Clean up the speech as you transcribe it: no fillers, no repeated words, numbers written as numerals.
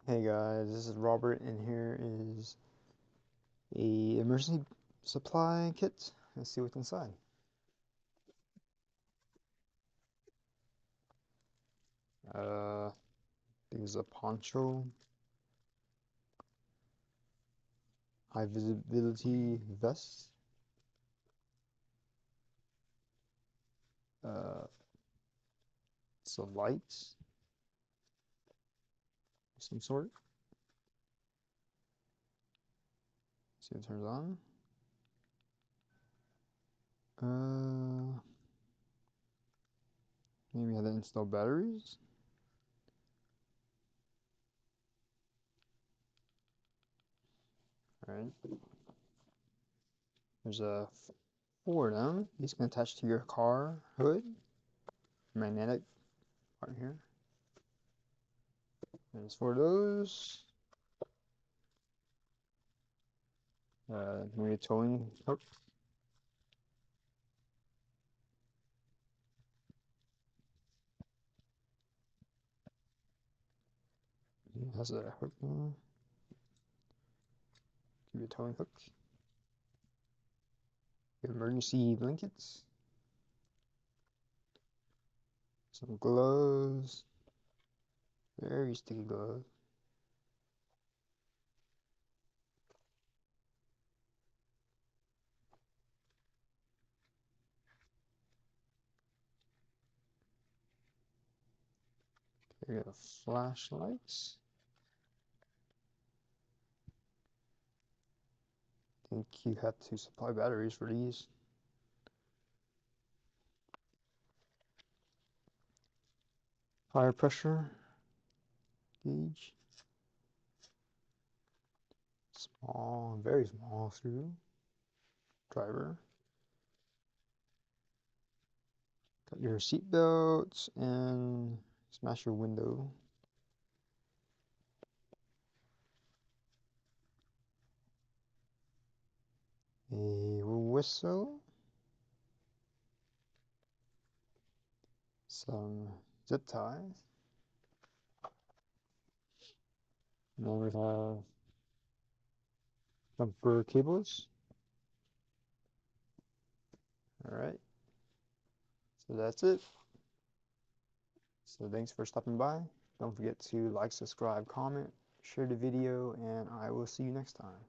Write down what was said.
Hey guys, this is Robert, and here is a emergency supply kit. Let's see what's inside. There's a poncho, high visibility vest, uh, some lights, of some sort. See if it turns on. Maybe how to install batteries. All right. There's four of them. These can attach to your car hood. Magnetic part here. There's four of those. Maybe a towing hook. It has a hook there. Give you a towing hook. Emergency blankets. Some gloves. Very sticky gloves. We got flashlights. I think you have to supply batteries for these. Fire pressure gauge. Small, very small screw. Driver. Got your seat belts and smash your window. A whistle. Some zip ties. And then we have jumper cables. All right. So that's it. So thanks for stopping by. Don't forget to like, subscribe, comment, share the video, and I will see you next time.